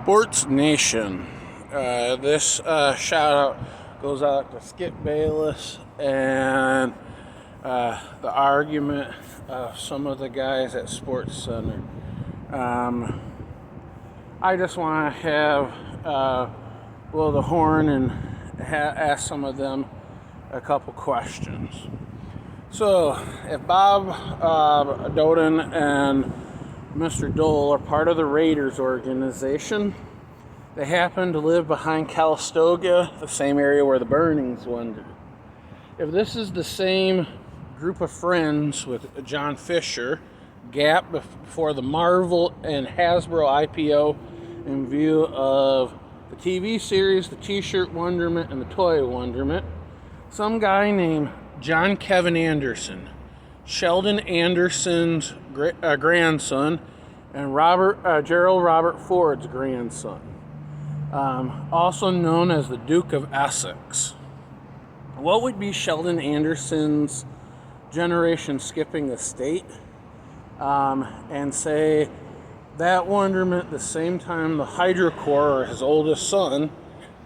Sports Nation. This shout out goes out to Skip Bayless and the argument of some of the guys at Sports Center. I just want to have blow the horn and ask some of them a couple questions. So, if Bob Doden and Mr. Dole are part of the Raiders organization, they happen to live behind Calistoga, the same area where the burnings wondered. If this is the same group of friends with John Fisher, Gap before the Marvel and Hasbro IPO in view of the TV series, the T-shirt wonderment, and the toy wonderment, some guy named John Kevin Anderson, Sheldon Anderson's grandson, and Gerald Robert Ford's grandson, also known as the Duke of Essex. What would be Sheldon Anderson's generation skipping estate? And say that wonderment the same time the Hydra Corps, or his oldest son,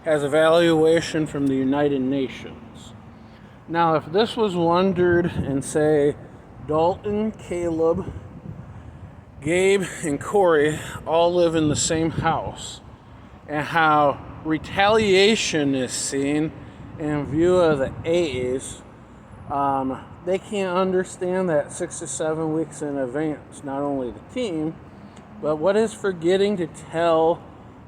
has evaluation from the United Nations. Now, if this was wondered and say Dalton, Caleb, Gabe, and Corey all live in the same house, and how retaliation is seen in view of the A's, they can't understand that 6 to 7 weeks in advance, not only the team, but what is forgetting to tell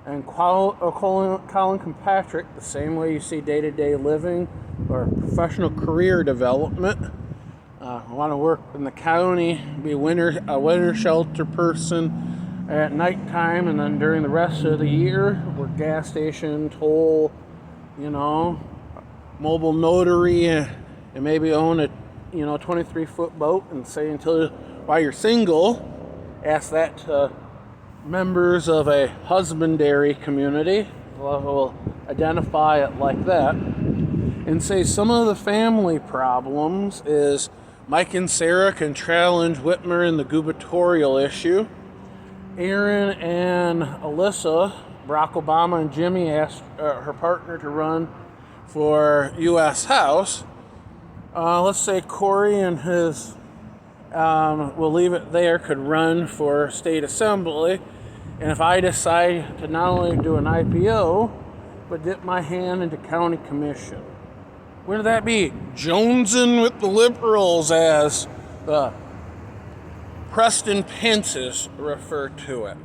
and Colin Kirkpatrick, the same way you see day-to-day living or professional career development. I want to work in the county, be a winter shelter person at nighttime, and then during the rest of the year, work gas station, toll, mobile notary, and maybe own a 23-foot boat, and say while you're single, ask that to members of a husbandry community will identify it like that, and say some of the family problems is Mike and Sarah can challenge Whitmer in the gubernatorial issue. Aaron and Alyssa, Barack Obama and Jimmy asked her partner to run for U.S. House. Let's say Corey and his, we'll leave it there, could run for state assembly. And if I decide to not only do an IPO, but dip my hand into county commission, where would that be? Jonesing with the liberals, as the Preston Pences refer to it.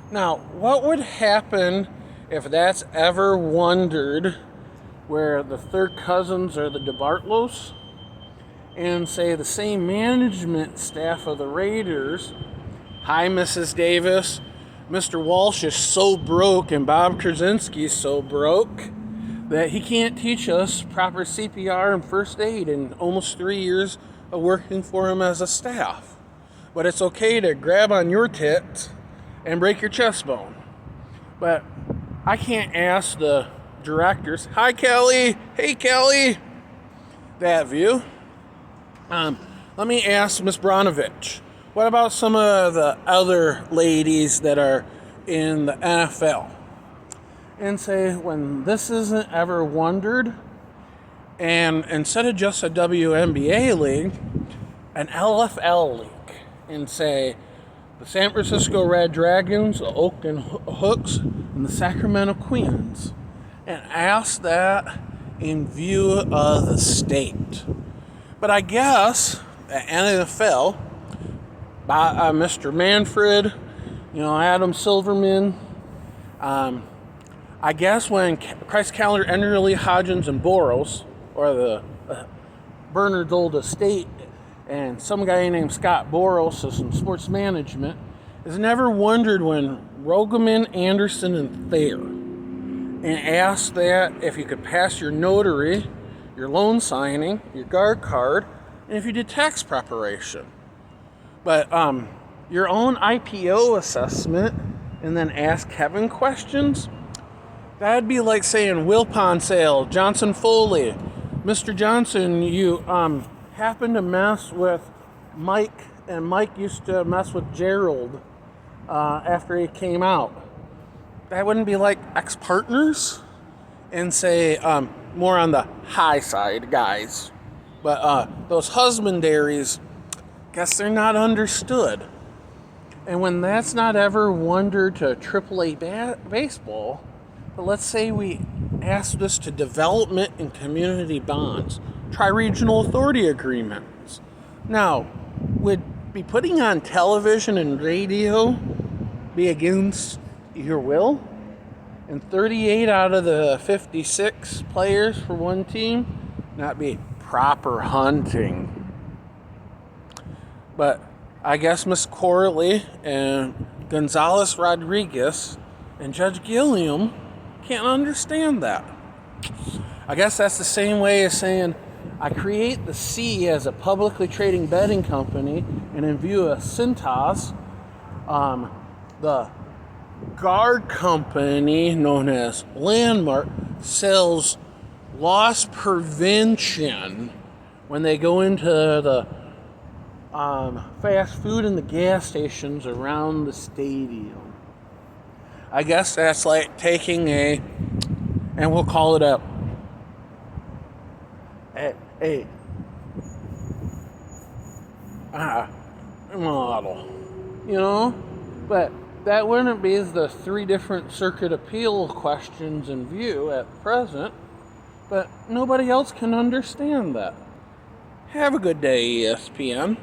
Now, what would happen if that's ever wondered, where the third cousins are the DeBartlos, and say the same management staff of the Raiders, hi Mrs. Davis, Mr. Walsh is so broke and Bob Krasinski's so broke that he can't teach us proper CPR and first aid in almost 3 years of working for him as a staff. But it's okay to grab on your tits and break your chest bone. But I can't ask the directors, hi Kelly, hey Kelly, that view. Let me ask Miss Bronovich, what about some of the other ladies that are in the NFL? And say, when this isn't ever wondered, and instead of just a WNBA league, an LFL league, and say the San Francisco Red Dragons, the Oakland Hooks, and the Sacramento Queens, and ask that in view of the state. But I guess the NFL, by Mr. Manfred, Adam Silverman, I guess when Christ Calendar, Enderly, Hodgins, and Boros, or the Bernard's old estate, and some guy named Scott Boros of some sports management, has never wondered when Rogaman, Anderson, and Thayer, and asked that if you could pass your notary, your loan signing, your guard card, and if you did tax preparation. But your own IPO assessment, and then ask Kevin questions, that'd be like saying Will Ponsale, Johnson Foley, Mr. Johnson, you happened to mess with Mike, and Mike used to mess with Gerald after he came out. that wouldn't be like ex-partners and say more on the high side guys. But those husbandaries, guess they're not understood. And when that's not ever wondered to AAA baseball, but let's say we ask this to development and community bonds, tri-regional authority agreements. Now, would be putting on television and radio be against your will? And 38 out of the 56 players for one team not be proper hunting. But I guess Miss Corley and Gonzalez Rodriguez and Judge Gilliam can't understand that. I guess that's the same way as saying I create the C as a publicly trading betting company, and in view of Cintas, the guard company known as Landmark sells loss prevention when they go into the fast food and the gas stations around the stadium. I guess that's like taking and we'll call it a model, but that wouldn't be the 3 different circuit appeal questions in view at present, but nobody else can understand that. Have a good day, ESPN.